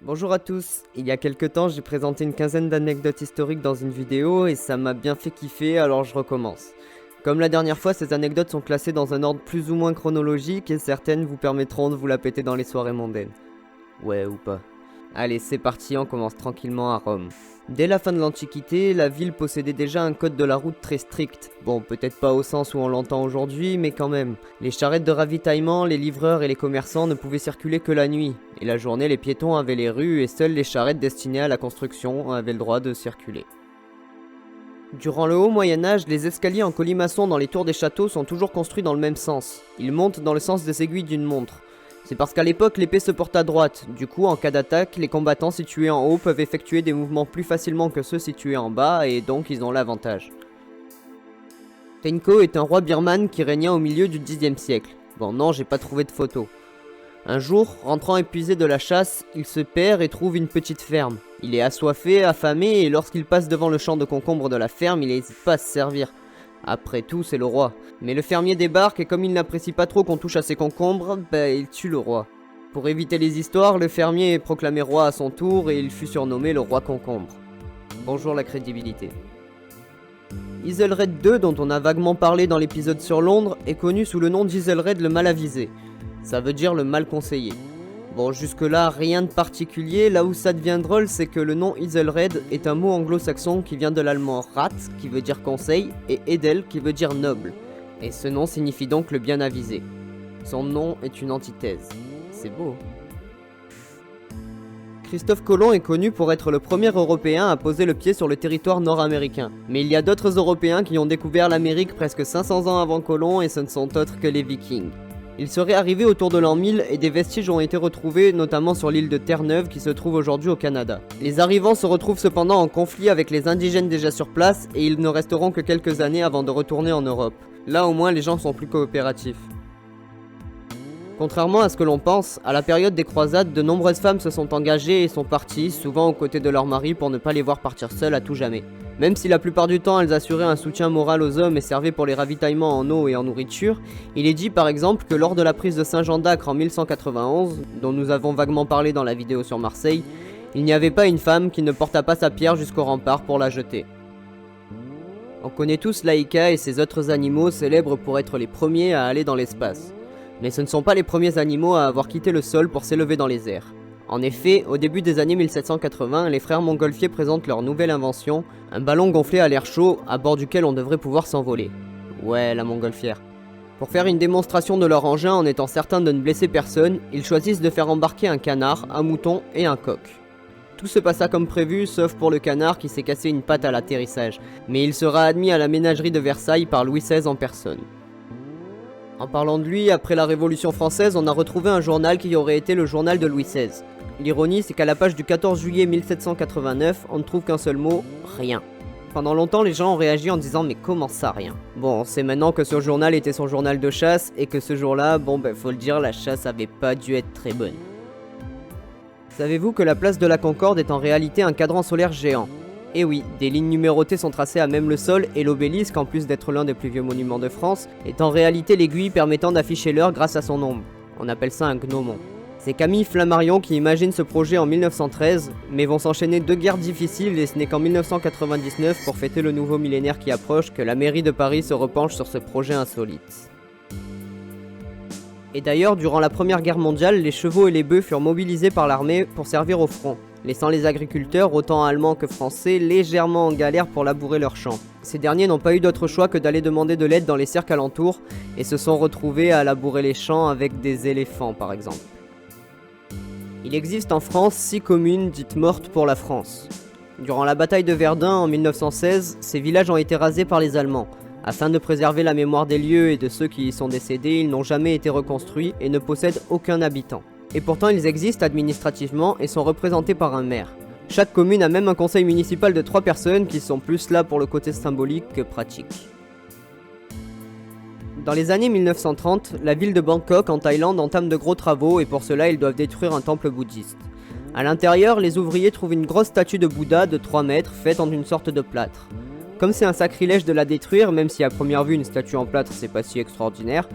Bonjour à tous, il y a quelques temps j'ai présenté une quinzaine d'anecdotes historiques dans une vidéo et ça m'a bien fait kiffer, alors je recommence. Comme la dernière fois, ces anecdotes sont classées dans un ordre plus ou moins chronologique et certaines vous permettront de vous la péter dans les soirées mondaines. Ouais ou pas. Allez, c'est parti, on commence tranquillement à Rome. Dès la fin de l'Antiquité, la ville possédait déjà un code de la route très strict. Bon, peut-être pas au sens où on l'entend aujourd'hui, mais quand même. Les charrettes de ravitaillement, les livreurs et les commerçants ne pouvaient circuler que la nuit. Et la journée, les piétons avaient les rues et seules les charrettes destinées à la construction avaient le droit de circuler. Durant le haut Moyen-Âge, les escaliers en colimaçon dans les tours des châteaux sont toujours construits dans le même sens. Ils montent dans le sens des aiguilles d'une montre. C'est parce qu'à l'époque, l'épée se porte à droite. Du coup, en cas d'attaque, les combattants situés en haut peuvent effectuer des mouvements plus facilement que ceux situés en bas, et donc ils ont l'avantage. Tenko est un roi birman qui régna au milieu du Xe siècle. Bon non, j'ai pas trouvé de photo. Un jour, rentrant épuisé de la chasse, il se perd et trouve une petite ferme. Il est assoiffé, affamé, et lorsqu'il passe devant le champ de concombres de la ferme, il n'hésite pas à se servir. Après tout, c'est le roi. Mais le fermier débarque et comme il n'apprécie pas trop qu'on touche à ses concombres, il tue le roi. Pour éviter les histoires, le fermier est proclamé roi à son tour et il fut surnommé le roi concombre. Bonjour la crédibilité. Ethelred II, dont on a vaguement parlé dans l'épisode sur Londres, est connu sous le nom d'Ethelred le mal avisé. Ça veut dire le mal conseillé. Bon, jusque-là, rien de particulier. Là où ça devient drôle, c'est que le nom Ethelred est un mot anglo-saxon qui vient de l'allemand rat, qui veut dire conseil, et edel, qui veut dire noble. Et ce nom signifie donc le bien avisé. Son nom est une antithèse. C'est beau. Christophe Colomb est connu pour être le premier Européen à poser le pied sur le territoire nord-américain. Mais il y a d'autres Européens qui ont découvert l'Amérique presque 500 ans avant Colomb et ce ne sont autres que les Vikings. Il serait arrivé autour de l'an 1000 et des vestiges ont été retrouvés, notamment sur l'île de Terre-Neuve qui se trouve aujourd'hui au Canada. Les arrivants se retrouvent cependant en conflit avec les indigènes déjà sur place et ils ne resteront que quelques années avant de retourner en Europe. Là au moins les gens sont plus coopératifs. Contrairement à ce que l'on pense, à la période des croisades, de nombreuses femmes se sont engagées et sont parties, souvent aux côtés de leurs maris pour ne pas les voir partir seules à tout jamais. Même si la plupart du temps elles assuraient un soutien moral aux hommes et servaient pour les ravitaillements en eau et en nourriture, il est dit par exemple que lors de la prise de Saint-Jean d'Acre en 1191, dont nous avons vaguement parlé dans la vidéo sur Marseille, il n'y avait pas une femme qui ne porta pas sa pierre jusqu'au rempart pour la jeter. On connaît tous Laïka et ses autres animaux célèbres pour être les premiers à aller dans l'espace. Mais ce ne sont pas les premiers animaux à avoir quitté le sol pour s'élever dans les airs. En effet, au début des années 1780, les frères Montgolfier présentent leur nouvelle invention, un ballon gonflé à l'air chaud, à bord duquel on devrait pouvoir s'envoler. Ouais, la Montgolfière. Pour faire une démonstration de leur engin en étant certain de ne blesser personne, ils choisissent de faire embarquer un canard, un mouton et un coq. Tout se passa comme prévu, sauf pour le canard qui s'est cassé une patte à l'atterrissage, mais il sera admis à la ménagerie de Versailles par Louis XVI en personne. En parlant de lui, après la Révolution française, on a retrouvé un journal qui aurait été le journal de Louis XVI. L'ironie, c'est qu'à la page du 14 juillet 1789, on ne trouve qu'un seul mot, rien. Pendant longtemps, les gens ont réagi en disant « mais comment ça, rien ?» Bon, on sait maintenant que ce journal était son journal de chasse, et que ce jour-là, faut le dire, la chasse avait pas dû être très bonne. Savez-vous que la place de la Concorde est en réalité un cadran solaire géant ? Et oui, des lignes numérotées sont tracées à même le sol et l'obélisque, en plus d'être l'un des plus vieux monuments de France, est en réalité l'aiguille permettant d'afficher l'heure grâce à son ombre. On appelle ça un gnomon. C'est Camille Flammarion qui imagine ce projet en 1913, mais vont s'enchaîner deux guerres difficiles et ce n'est qu'en 1999, pour fêter le nouveau millénaire qui approche, que la mairie de Paris se repenche sur ce projet insolite. Et d'ailleurs, durant la Première Guerre mondiale, les chevaux et les bœufs furent mobilisés par l'armée pour servir au front, laissant les agriculteurs, autant allemands que français, légèrement en galère pour labourer leurs champs. Ces derniers n'ont pas eu d'autre choix que d'aller demander de l'aide dans les cercles alentours, et se sont retrouvés à labourer les champs avec des éléphants par exemple. Il existe en France 6 communes dites mortes pour la France. Durant la bataille de Verdun en 1916, ces villages ont été rasés par les Allemands. Afin de préserver la mémoire des lieux et de ceux qui y sont décédés, ils n'ont jamais été reconstruits et ne possèdent aucun habitant. Et pourtant ils existent administrativement et sont représentés par un maire. Chaque commune a même un conseil municipal de 3 personnes qui sont plus là pour le côté symbolique que pratique. Dans les années 1930, la ville de Bangkok en Thaïlande entame de gros travaux et pour cela ils doivent détruire un temple bouddhiste. A l'intérieur, les ouvriers trouvent une grosse statue de Bouddha de 3 mètres faite en une sorte de plâtre. Comme c'est un sacrilège de la détruire, même si à première vue une statue en plâtre c'est pas si extraordinaire,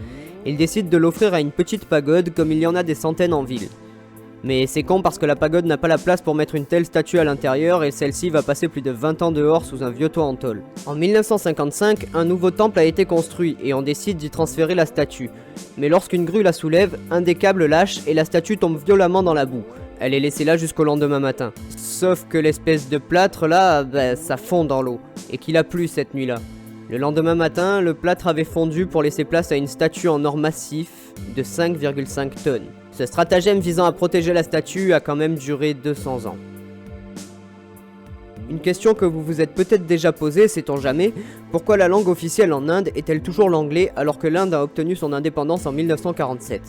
ils décident de l'offrir à une petite pagode comme il y en a des centaines en ville. Mais c'est con parce que la pagode n'a pas la place pour mettre une telle statue à l'intérieur et celle-ci va passer plus de 20 ans dehors sous un vieux toit en tôle. En 1955, un nouveau temple a été construit et on décide d'y transférer la statue. Mais lorsqu'une grue la soulève, un des câbles lâche et la statue tombe violemment dans la boue. Elle est laissée là jusqu'au lendemain matin. Sauf que l'espèce de plâtre là, ça fond dans l'eau. Et qu'il a plu cette nuit-là. Le lendemain matin, le plâtre avait fondu pour laisser place à une statue en or massif de 5,5 tonnes. Ce stratagème visant à protéger la statue a quand même duré 200 ans. Une question que vous vous êtes peut-être déjà posée, sait-on jamais, pourquoi la langue officielle en Inde est-elle toujours l'anglais alors que l'Inde a obtenu son indépendance en 1947 ?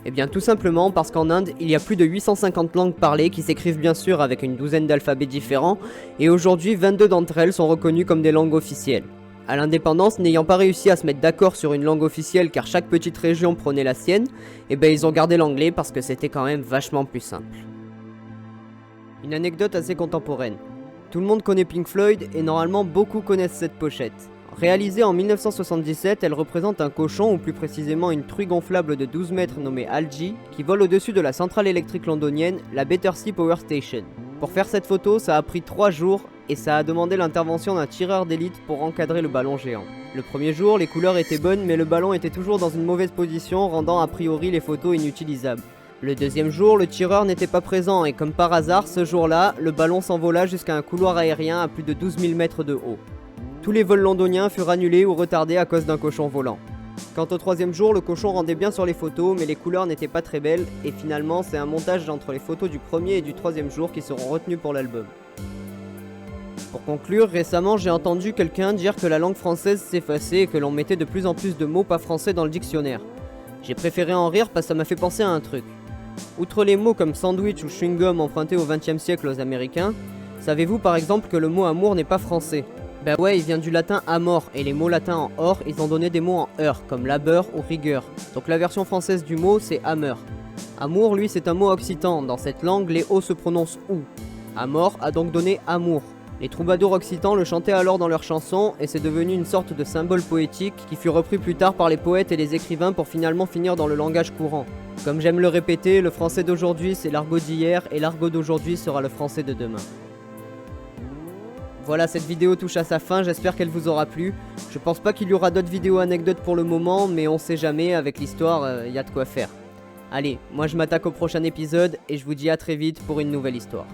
Eh bien tout simplement parce qu'en Inde, il y a plus de 850 langues parlées qui s'écrivent bien sûr avec une douzaine d'alphabets différents, et aujourd'hui 22 d'entre elles sont reconnues comme des langues officielles. À l'indépendance, n'ayant pas réussi à se mettre d'accord sur une langue officielle car chaque petite région prenait la sienne, eh ben ils ont gardé l'anglais parce que c'était quand même vachement plus simple. Une anecdote assez contemporaine. Tout le monde connaît Pink Floyd et normalement beaucoup connaissent cette pochette. Réalisée en 1977, elle représente un cochon, ou plus précisément une truie gonflable de 12 mètres nommée Algie, qui vole au-dessus de la centrale électrique londonienne, la Battersea Power Station. Pour faire cette photo, ça a pris 3 jours et ça a demandé l'intervention d'un tireur d'élite pour encadrer le ballon géant. Le premier jour, les couleurs étaient bonnes mais le ballon était toujours dans une mauvaise position, rendant a priori les photos inutilisables. Le deuxième jour, le tireur n'était pas présent et comme par hasard, ce jour-là, le ballon s'envola jusqu'à un couloir aérien à plus de 12 000 mètres de haut. Tous les vols londoniens furent annulés ou retardés à cause d'un cochon volant. Quant au troisième jour, le cochon rendait bien sur les photos, mais les couleurs n'étaient pas très belles, et finalement c'est un montage entre les photos du premier et du troisième jour qui seront retenus pour l'album. Pour conclure, récemment j'ai entendu quelqu'un dire que la langue française s'effaçait et que l'on mettait de plus en plus de mots pas français dans le dictionnaire. J'ai préféré en rire parce que ça m'a fait penser à un truc. Outre les mots comme sandwich ou chewing-gum empruntés au XXe siècle aux Américains, savez-vous par exemple que le mot amour n'est pas français ? Ben ouais, il vient du latin amor, et les mots latins en or, ils ont donné des mots en heure, comme labeur ou rigueur. Donc la version française du mot, c'est hammer. Amour, lui, c'est un mot occitan. Dans cette langue, les O se prononcent OU. Amor a donc donné amour. Les troubadours occitans le chantaient alors dans leurs chansons, et c'est devenu une sorte de symbole poétique qui fut repris plus tard par les poètes et les écrivains pour finalement finir dans le langage courant. Comme j'aime le répéter, le français d'aujourd'hui c'est l'argot d'hier, et l'argot d'aujourd'hui sera le français de demain. Voilà, cette vidéo touche à sa fin, j'espère qu'elle vous aura plu. Je pense pas qu'il y aura d'autres vidéos anecdotes pour le moment, mais on sait jamais, avec l'histoire, y a de quoi faire. Allez, moi je m'attaque au prochain épisode, et je vous dis à très vite pour une nouvelle histoire.